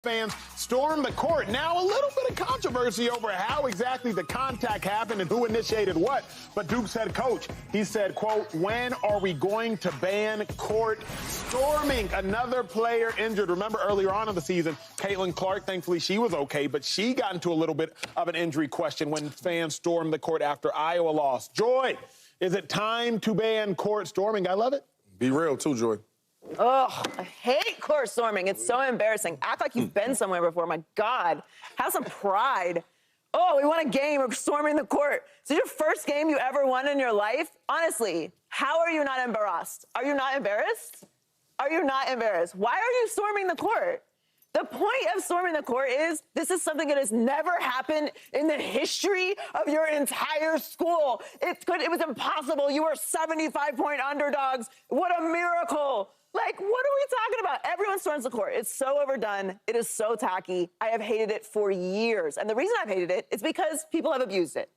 Fans stormed the court. Now a little bit of controversy over how exactly the contact happened and who initiated what. But Duke's head coach, he said, quote, when are we going to ban court storming? Another player injured. Remember earlier on in the season, Caitlin Clark, thankfully she was okay, but she got into a little bit of an injury question when fans stormed the court after Iowa lost. Joy, is it time to ban court storming? I love it. Be real too, Joy. Oh, I hate court storming. It's so embarrassing. Act like you've been somewhere before. My God. Have some pride. Oh, we won a game. We're storming the court. So your first game you ever won in your life? Honestly, how are you not embarrassed? Are you not embarrassed? Are you not embarrassed? Why are you storming the court? The point of storming the court is this is something that has never happened in the history of your entire school. It was impossible. You were 75-point underdogs. What a miracle. Like, what are we talking about? Everyone storms the court. It's so overdone. It is so tacky. I have hated it for years. And the reason I've hated it is because people have abused it.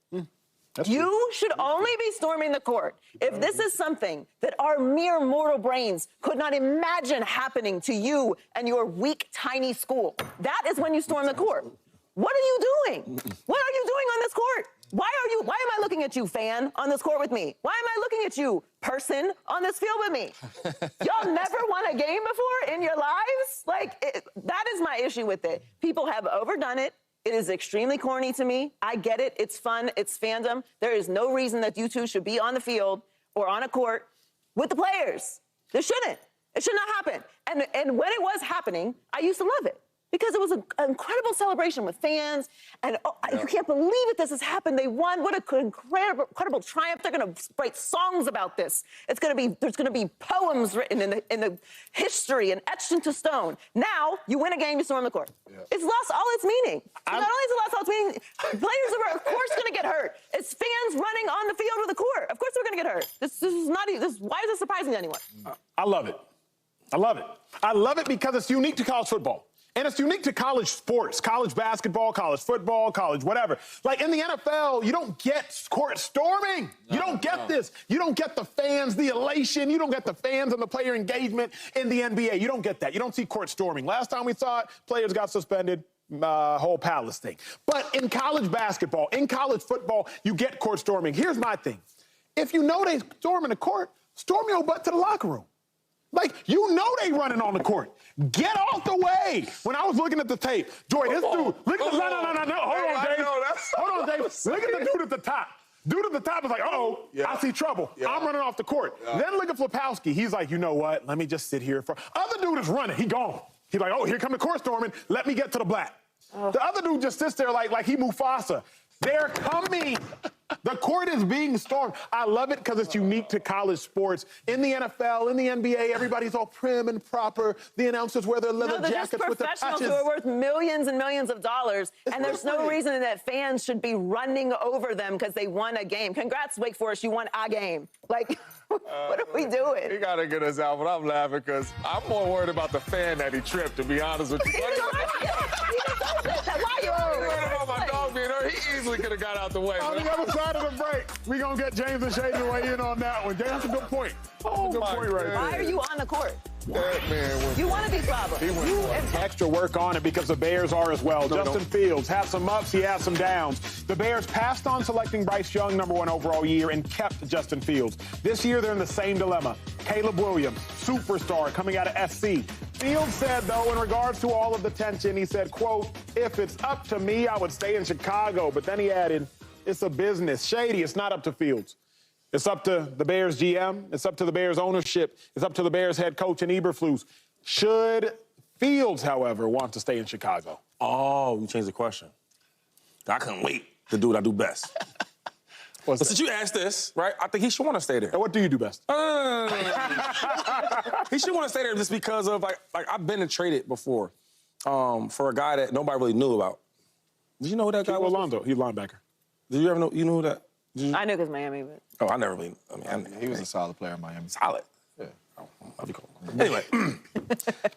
You should only be storming the court if this is something that our mere mortal brains could not imagine happening to you and your weak, tiny school. That is when you storm the court. What are you doing? What are you doing on this court? Why am I looking at you, fan, on this court with me? Why am I looking at you, person, on this field with me? Y'all never won a game before in your lives? That is my issue with it. People have overdone it. It is extremely corny to me. I get it. It's fun. It's fandom. There is no reason that you two should be on the field or on a court with the players. There shouldn't. It should not happen. And when it was happening, I used to love it. Because it was an incredible celebration with fans, and you can't believe it. This has happened. They won. What an incredible triumph! They're going to write songs about this. There's going to be poems written in the history and etched into stone. Now you win a game, you storm the court. Yeah. It's lost all its meaning. Not only is it lost all its meaning, players are of course going to get hurt. It's fans running on the field of the court. Of course they're going to get hurt. This is not. Why is this surprising to anyone? I love it. I love it. I love it because it's unique to college football. And it's unique to college sports, college basketball, college football, college whatever. Like in the NFL, you don't get court storming. You don't get this. You don't get the fans, the elation. You don't get the fans and the player engagement in the NBA. You don't get that. You don't see court storming. Last time we saw it, players got suspended, whole palace thing. But in college basketball, in college football, you get court storming. Here's my thing. If you know they storming the court, storm your butt to the locker room. Like, you know they running on the court. Get off the way. When I was looking at the tape, Joy, this dude, look at the, no. Hold on, Dave. Hold on, Dave. Look at the dude at the top. Dude at the top is like, uh-oh, I see trouble. I'm running off the court. Then look at Flipowski. He's like, you know what? Let me just sit here. Other dude is running. He gone. He's like, oh, here come the court storming. Let me get to the black. The other dude just sits there like he Mufasa. They're coming. The court is being stormed. I love it because it's unique to college sports. In the NFL, in the NBA, everybody's all prim and proper. The announcers wear their leather jackets with the patches. They're just professionals who are worth millions and millions of dollars, and there's no reason that fans should be running over them because they won a game. Congrats, Wake Forest, you won a game. Like, what are we doing? He got to get us out, but I'm laughing because I'm more worried about the fan that he tripped, to be honest with you. Why are you worried about my dog being hurt? He easily could have got out the way. On the other side of the break, we're going to get James and Shady to weigh in on that one. James, that's a good point. That's a good point right there. Why are you on the court? That man you want to be problem. Extra work on it because the Bears are as well. Justin Fields has some ups, he has some downs. The Bears passed on selecting Bryce Young #1 overall year and kept Justin Fields. This year, they're in the same dilemma. Caleb Williams, superstar coming out of SC. Fields said, though, in regards to all of the tension, he said, quote, if it's up to me, I would stay in Chicago. But then he added, it's a business. Shady, it's not up to Fields. It's up to the Bears GM. It's up to the Bears ownership. It's up to the Bears head coach and Eberflus. Should Fields, however, want to stay in Chicago? Oh, you changed the question. I couldn't wait to do what I do best. But since you asked this, right, I think he should want to stay there. And what do you do best? He should want to stay there just because of, like I've been traded before for a guy that nobody really knew about. Did you know who that guy was? Alonzo, he's a linebacker. Did you ever know, you knew who that? I knew because Miami, but... Oh, I never really... he was a solid player in Miami. Solid? Yeah. Oh, that'd be cool. Anyway,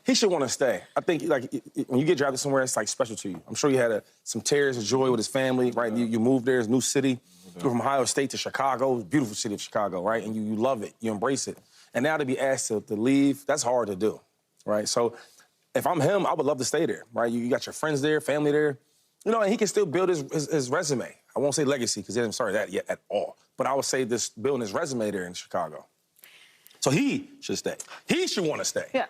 he should want to stay. I think, like, when you get drafted somewhere, it's, like, special to you. I'm sure he had some tears of joy with his family, right? You moved there, it's a new city. You go from Ohio State to Chicago, beautiful city of Chicago, right? And you love it, you embrace it. And now to be asked to leave, that's hard to do, right? So if I'm him, I would love to stay there, right? You got your friends there, family there, you know, and he can still build his resume. I won't say legacy because he hasn't started that yet at all. But I would say this building his resume there in Chicago. So he should stay. He should want to stay. Yeah.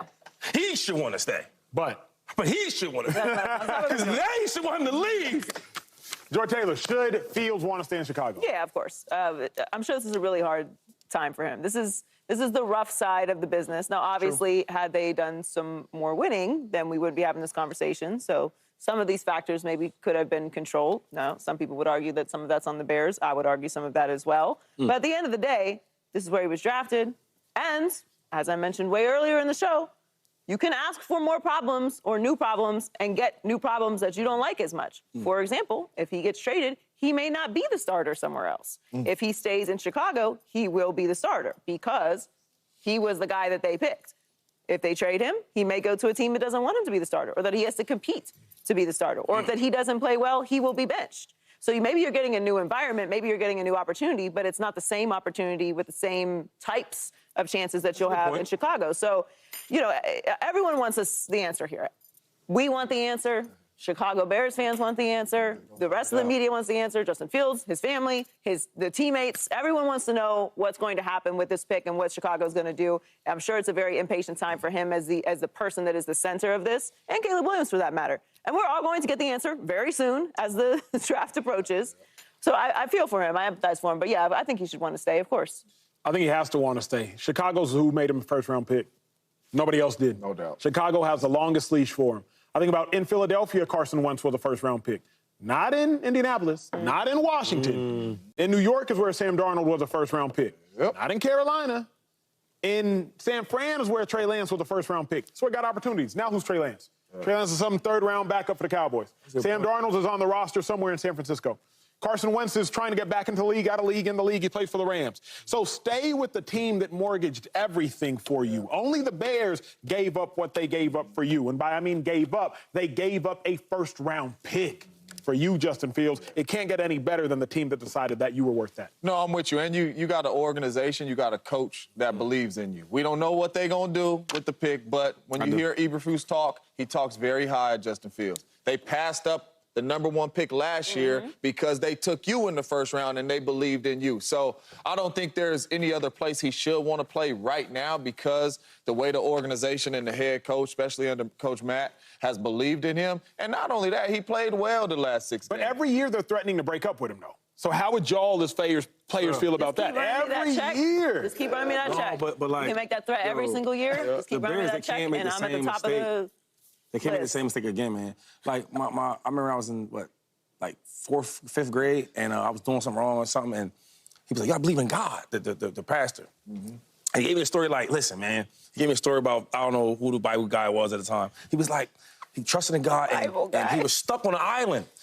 He should want to stay. But he should want to stay. Because they should want him to leave. Joy Taylor, should Fields want to stay in Chicago? Yeah, of course. I'm sure this is a really hard time for him. This is the rough side of the business. Now, obviously, had they done some more winning, then we wouldn't be having this conversation. So some of these factors maybe could have been controlled. Now, some people would argue that some of that's on the Bears. I would argue some of that as well. But at the end of the day, this is where he was drafted. And as I mentioned way earlier in the show, you can ask for more problems or new problems and get new problems that you don't like as much. For example, if he gets traded, he may not be the starter somewhere else. If he stays in Chicago, he will be the starter because he was the guy that they picked. If they trade him, he may go to a team that doesn't want him to be the starter or that he has to compete to be the starter. Or if that he doesn't play well, he will be benched. So maybe you're getting a new environment, maybe you're getting a new opportunity, but it's not the same opportunity with the same types of chances that you'll have in Chicago. So, you know, everyone wants the answer here. We want the answer. Chicago Bears fans want the answer. The rest of the media wants the answer. Justin Fields, his family, the teammates, everyone wants to know what's going to happen with this pick and what Chicago's going to do. I'm sure it's a very impatient time for him as the person that is the center of this, and Caleb Williams for that matter. And we're all going to get the answer very soon as the draft approaches. So I feel for him. I empathize for him. But yeah, I think he should want to stay, of course. I think he has to want to stay. Chicago's who made him a first-round pick. Nobody else did. No doubt. Chicago has the longest leash for him. I think about in Philadelphia, Carson Wentz was a first-round pick. Not in Indianapolis, not in Washington. In New York is where Sam Darnold was a first-round pick. Yep. Not in Carolina. In San Fran is where Trey Lance was a first-round pick. That's where he got opportunities. Now who's Trey Lance? Trey Lance is some third-round backup for the Cowboys. Sam Darnold is on the roster somewhere in San Francisco. Carson Wentz is trying to get back into the league, out of league, in the league. He plays for the Rams. So stay with the team that mortgaged everything for you. Only the Bears gave up what they gave up for you. And by I mean gave up, they gave up a first-round pick for you, Justin Fields. It can't get any better than the team that decided that you were worth that. No, I'm with you. And you got an organization, you got a coach that believes in you. We don't know what they're going to do with the pick, but when you hear Eberflus talk, he talks very high at Justin Fields. They passed up the #1 pick last year because they took you in the first round and they believed in you. So I don't think there's any other place he should want to play right now because the way the organization and the head coach, especially under Coach Matt, has believed in him. And not only that, he played well the last 6 games. But every year they're threatening to break up with him, though. So how would y'all as players feel about that? Every year. Just keep running me that check. But like, you can make that threat every single year. Just keep running me that check, and I'm at the top of the... They can't make the same mistake again, man. Like, I remember I was in, like 4th, 5th grade, and I was doing something wrong or something, and he was like, I believe in God, the pastor. And he gave me a story like, listen, man, he gave me a story about, I don't know who the Bible guy was at the time. He was like, he trusted in God, and he was stuck on an island.